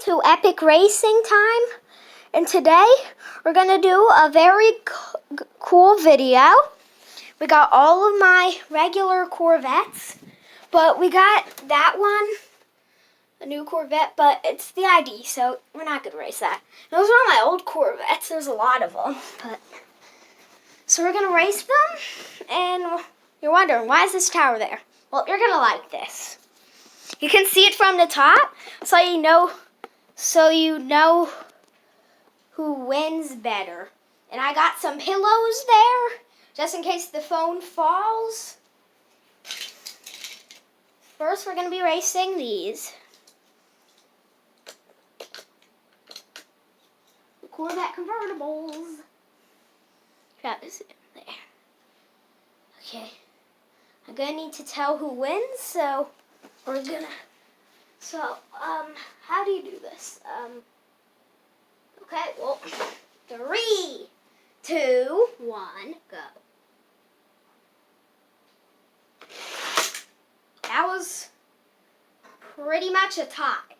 To epic racing time, and today we're gonna do a very cool video. We got all of my regular Corvettes, but we got that one, a new Corvette, but it's the ID, so we're not gonna race that. Those are all my old Corvettes. There's a lot of them, so we're gonna race them. And you're wondering, why is this tower there? Well, you're gonna like this. You can see it from the top, so you know who wins better. And I got some pillows there, just in case the phone falls. First, we're going to be racing these. The Corvette convertibles. There. Okay. I'm going to need to tell who wins, so we're going to... So, how do you do this? Okay, well, 3, 2, 1, go. That was pretty much a tie.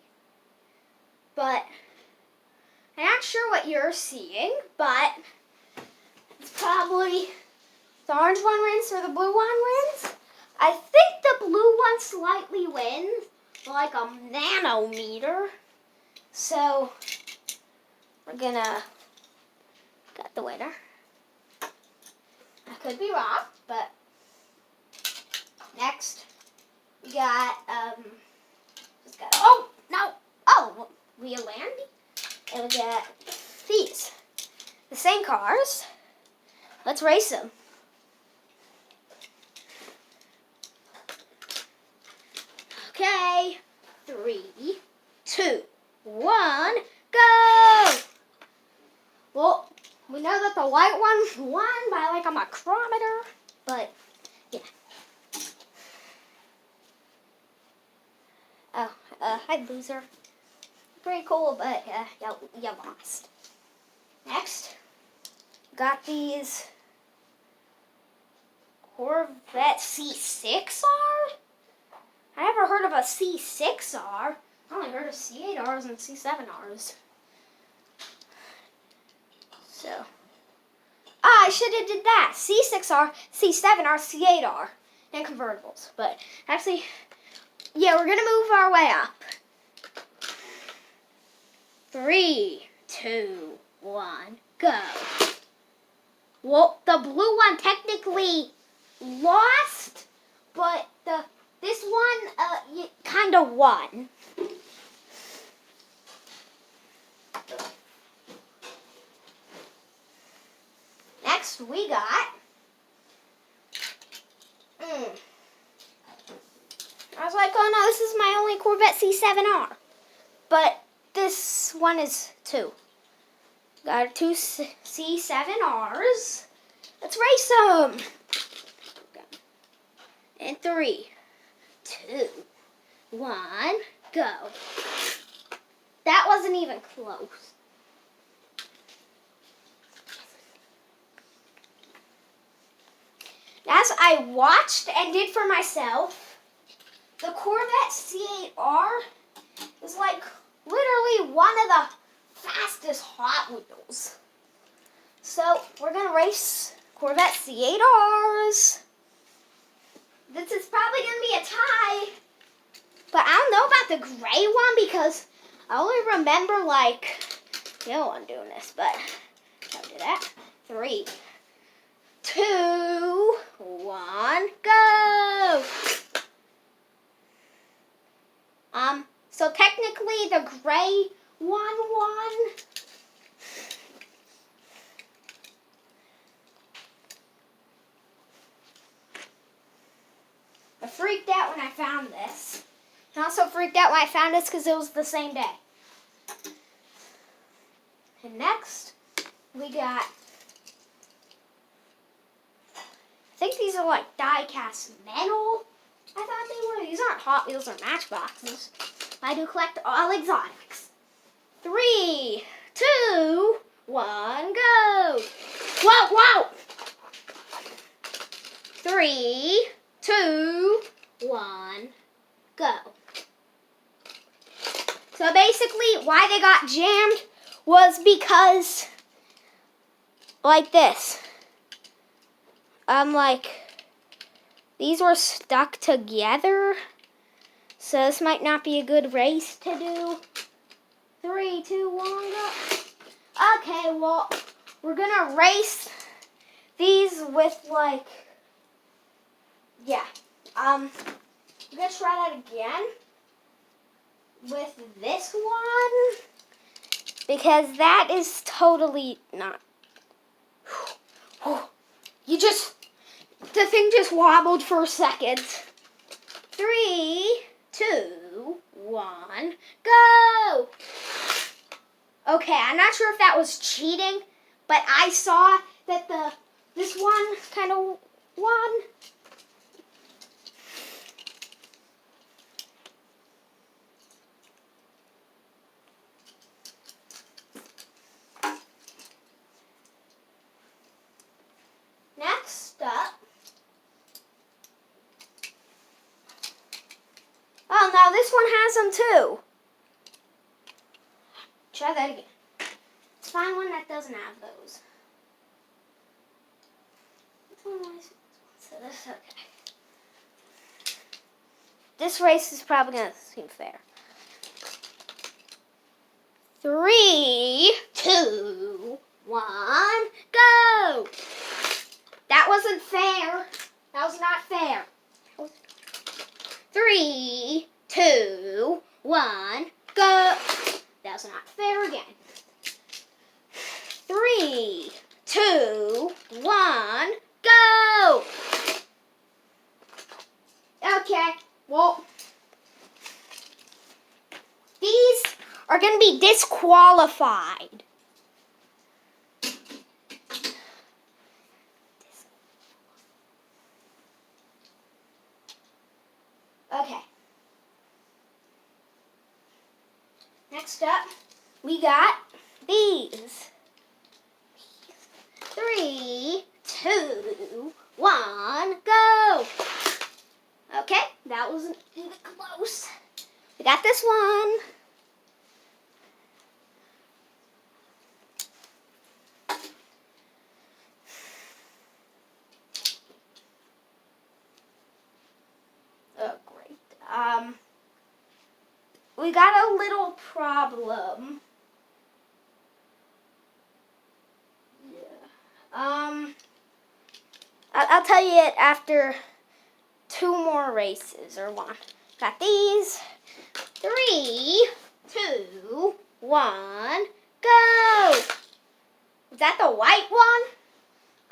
But I'm not sure what you're seeing, but it's probably the orange one wins or the blue one wins. I think the blue one slightly wins, like a nanometer. So we're gonna get the winner. I could be wrong, but next we got we land, and we got these, the same cars. Let's race them. Okay, 3, 2, 1, go! Well, we know that the white one won by like a micrometer, but yeah. Oh, hi loser. Pretty cool, but you lost. Next, got these Corvette C6R. I never heard of a C6R. I only heard of C8Rs and C7Rs. So, I should have did that. C6R, C7R, C8R, and convertibles. But actually, yeah, we're gonna move our way up. 3, 2, 1, go. Well, the blue one technically lost, but this one kind of won. Next we got I was like, oh no, this is my only Corvette C7R. But this one is 2. Got 2 C7Rs. Let's race them. And 3, 2, 1, go. That wasn't even close. As I watched and did for myself, the Corvette C8R is like literally one of the fastest Hot Wheels. So we're going to race Corvette C8Rs. This is probably going to be a tie. But I don't know about the gray one because I only remember the yellow one doing this. But I'll do that. 3, 2, 1, go! So technically the gray one won. I freaked out when I found this. I also freaked out when I found this because it was the same day. And next, we got, I think these are like die-cast metal. I thought they were. These aren't Hot Wheels or Matchboxes. I do collect all exotics. 3, 2, 1, go! Whoa, whoa! 3, 2, 1, go. So basically, why they got jammed was because, like this. These were stuck together. So this might not be a good race to do. 3, 2, 1, go. Okay, well, we're gonna race these with I'm gonna try that again with this one because that is totally not. The thing just wobbled for a second. 3, 2, 1, go! Okay, I'm not sure if that was cheating, but I saw that this one kind of won. Next up. Oh, now this one has them too. Try that again. Let's find one that doesn't have those. So this, okay. This race is probably going to seem fair. 3, 2, 1, go! That wasn't fair. That was not fair. 3, 2, 1, go! That was not fair again. 3, 2, 1, go! Okay, well, these are going to be disqualified. Okay. Next up, we got these. 3, 2, 1, go! Okay, that wasn't even close. We got this one. Oh, great. We got a little problem. Yeah. I'll tell you it after 2 more races, or 1. Got these. 3, 2, 1, go! Was that the white one?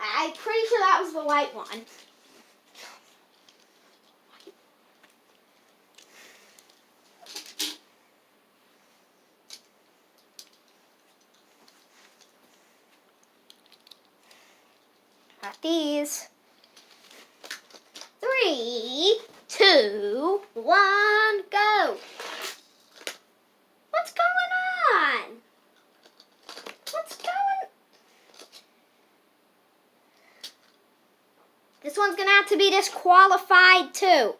I'm pretty sure that was the white one. Got these. 3, 2, 1, go! What's going on? What's going? This one's gonna have to be disqualified too.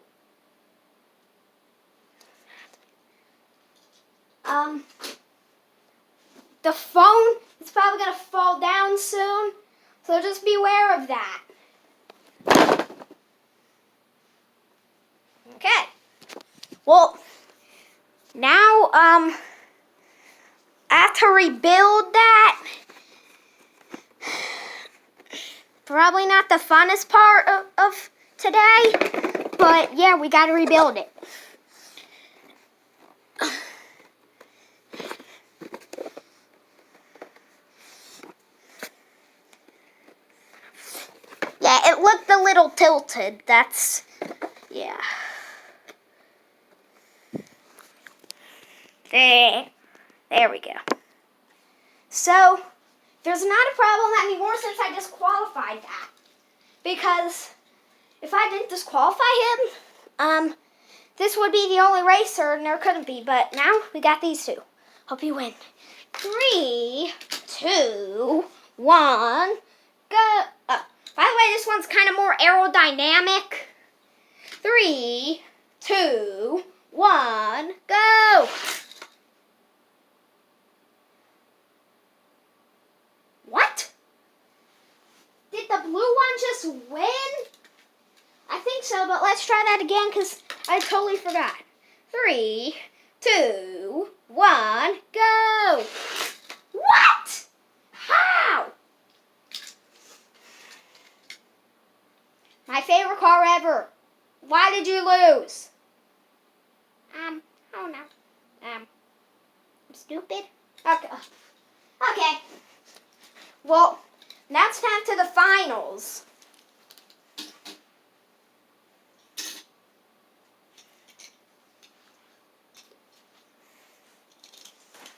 The phone is probably gonna fall down soon, so just beware of that. Okay. Well, now I have to rebuild that. Probably not the funnest part of today, but yeah, we gotta rebuild it. Yeah, it looked a little tilted. That's, yeah. There we go. So, there's not a problem anymore since I disqualified that. Because if I didn't disqualify him, this would be the only racer and there couldn't be. But now we got these two. Hope you win. 3, 2, 1, go. By the way, this one's kind of more aerodynamic. 3, 2, 1, go. this win? I think so, but let's try that again because I totally forgot. 3, 2, 1, go! What? How? My favorite car ever. Why did you lose? I don't know. I'm stupid. Okay. Okay. Well, now it's time to the finals.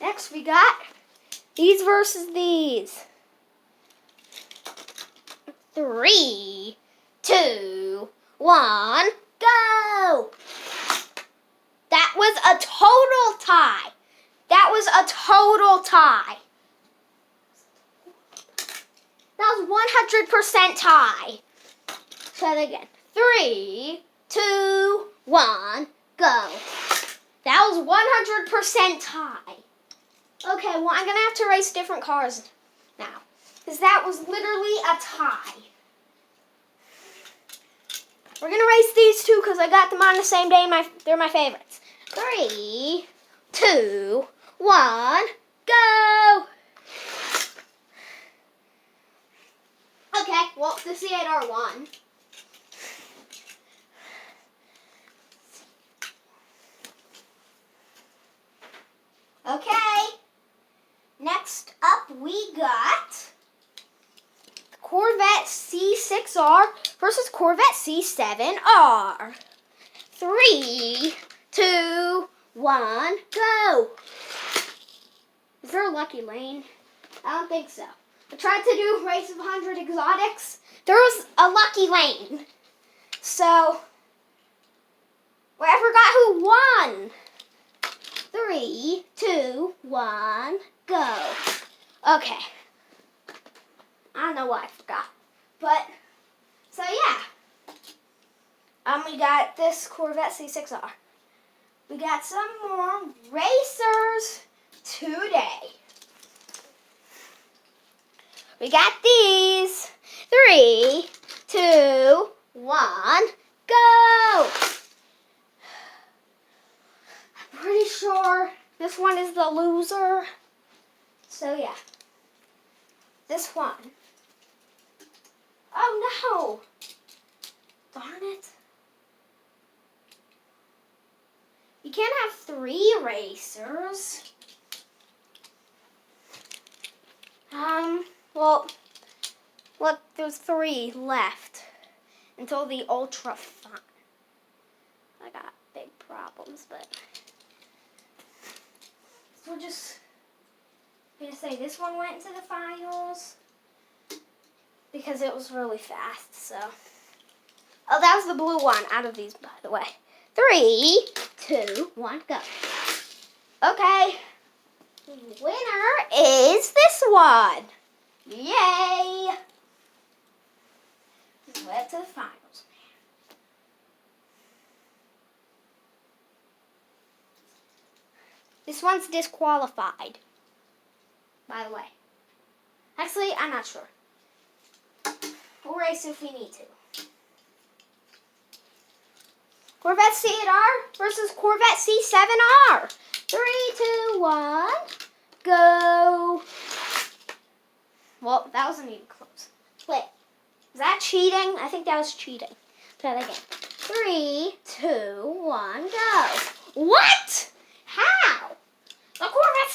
Next, we got these versus these. 3, 2, 1, go! That was a total tie. That was a total tie. That was 100% tie. Try that again. 3, 2, 1, go. That was 100% tie. Okay, well, I'm going to have to race different cars now. Because that was literally a tie. We're going to race these two because I got them on the same day. They're my favorites. 3, 2, 1, go! Okay, well, the C8R won. Okay, next up we got the Corvette C6R versus Corvette C7R. 3, 2, 1, go! Is there a lucky lane? I don't think so. I tried to do Race of 100 Exotics. There was a lucky lane. So, I forgot who won. 3, 2, 1, go. Okay. I don't know why I forgot. But, so yeah. We got this Corvette C6R. We got some more racers today. We got these. 3, 2, 1, go! I'm pretty sure this one is the loser. So yeah. This one. Oh no! Darn it. You can't have 3 racers. Well, look, there's 3 left until the ultra fun. I got big problems, but so we're just gonna say this one went to the finals because it was really fast. So, oh, that was the blue one out of these, by the way. 3, 2, 1, go. Okay. The winner is this one. Yay! Went to the finals. This one's disqualified, by the way. Actually, I'm not sure. We'll race if we need to. Corvette C8R versus Corvette C7R. 3, 2, 1, go. Well, that wasn't even close. Wait, is that cheating? I think that was cheating. Try that again. 3, 2, 1, go. What? How? The Corvette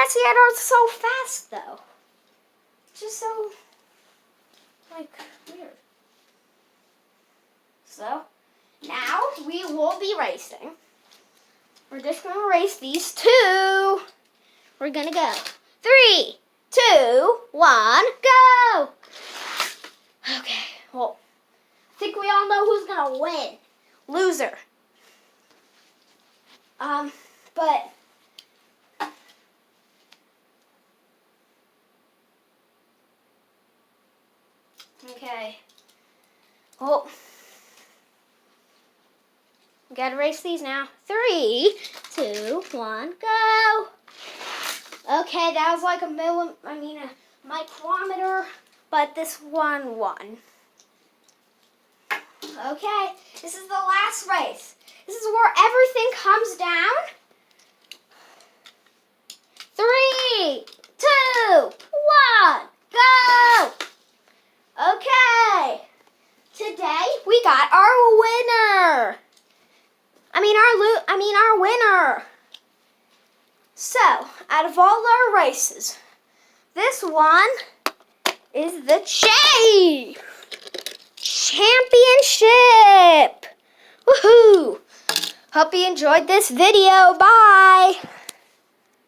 C8R is so fast, though. It's just so, weird. So, now we will be racing. We're just going to race these two. We're going to go. 3, 2, 1, go! Okay, well, I think we all know who's going to win. Loser. But okay. Well, we gotta race these now. 3, 2, 1, go! Okay, that was like a micrometer but this one won. Okay, this is the last race. This is where everything comes down. 3, 2, 1, go! Okay, today we got our winner. Our winner. So, out of all our races, this one is the championship. Woohoo! Hope you enjoyed this video. Bye.